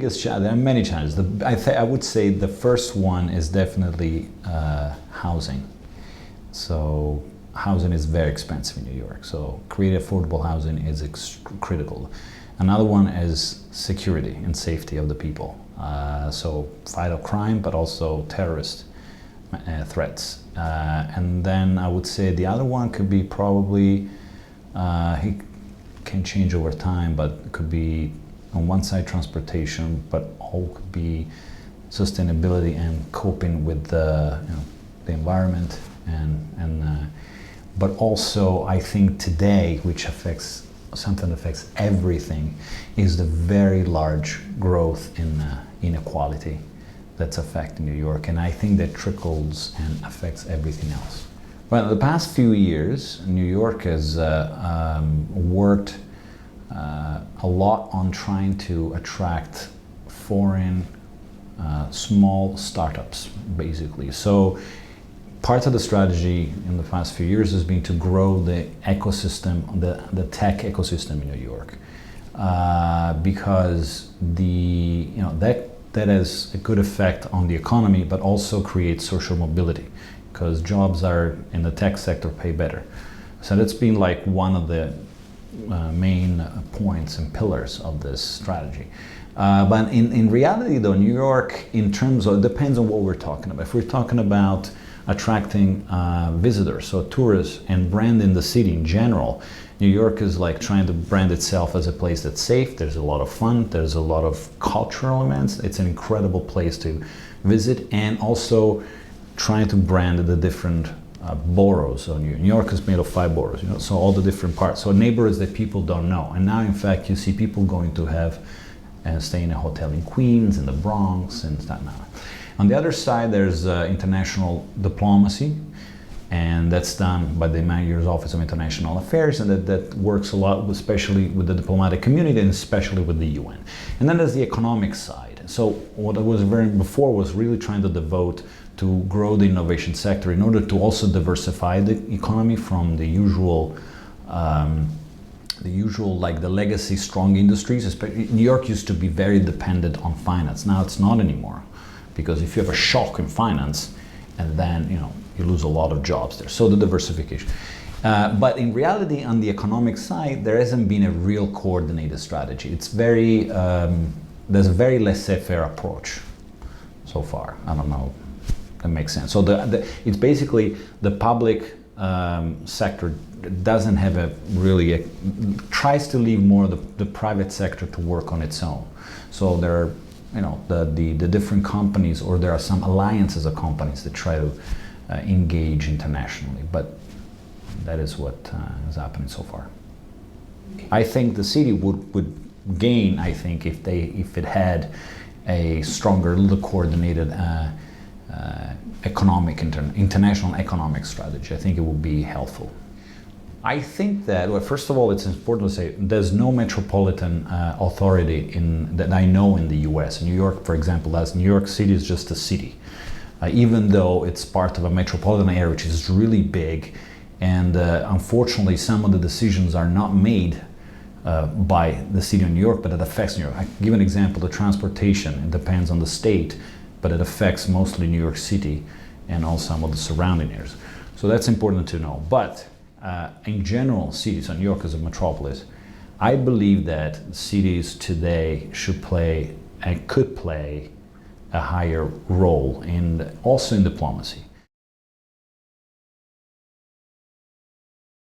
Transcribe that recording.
biggest challenge, there are many challenges. I would say the first one is definitely housing. So housing is very expensive in New York. So create affordable housing is critical. Another one is security and safety of the people. So fight of crime, but also terrorist threats. And then I would say the other one could be probably, it can change over time, but it could be on one side transportation, but all could be sustainability and coping with the environment, but also I think today, which affects something that affects everything, is the very large growth in inequality that's affecting New York, and I think that trickles and affects everything else. Well, the past few years, New York has worked a lot on trying to attract foreign small startups, basically. So part of the strategy in the past few years has been to grow the ecosystem, the tech ecosystem in New York, because that has a good effect on the economy, but also creates social mobility, because jobs are in the tech sector pay better. So that's been like one of the main points and pillars of this strategy. But in reality though, New York, in terms of, it depends on what we're talking about. If we're talking about attracting visitors, so tourists, and branding the city in general, New York is like trying to brand itself as a place that's safe, there's a lot of fun, there's a lot of cultural events, it's an incredible place to visit, and also trying to brand the different boroughs. So New York is made of 5 boroughs, so all the different parts, so neighborhoods that people don't know. And now in fact you see people going to have and stay in a hotel in Queens, in the Bronx, and Staten Island. On the other side, there's international diplomacy, and that's done by the Mayor's Office of International Affairs, and that works a lot, especially with the diplomatic community and especially with the UN. And then there's the economic side. So what I was before was really trying to devote to grow the innovation sector in order to also diversify the economy from the usual like the legacy strong industries. New York used to be very dependent on finance. Now it's not anymore, because if you have a shock in finance, and then you lose a lot of jobs there. So the diversification. But in reality, on the economic side, there hasn't been a real coordinated strategy. It's very there's a very laissez-faire approach so far. I don't know if that makes sense. So it's basically the public sector doesn't have tries to leave more the private sector to work on its own. So there are the different companies, or there are some alliances of companies that try to engage internationally, but that is what is happening so far. I think the city would gain, I think, if it had a stronger, coordinated international economic strategy. I think it would be helpful. I think that, well, first of all, it's important to say there's no metropolitan authority that I know in the US. New York, for example, New York City is just a city, even though it's part of a metropolitan area, which is really big. And unfortunately, some of the decisions are not made by the city of New York, but it affects New York. I give an example, the transportation, it depends on the state, but it affects mostly New York City and also some of the surrounding areas. So that's important to know. But in general, cities, and New York is a metropolis, I believe that cities today should play and could play a higher role also in diplomacy.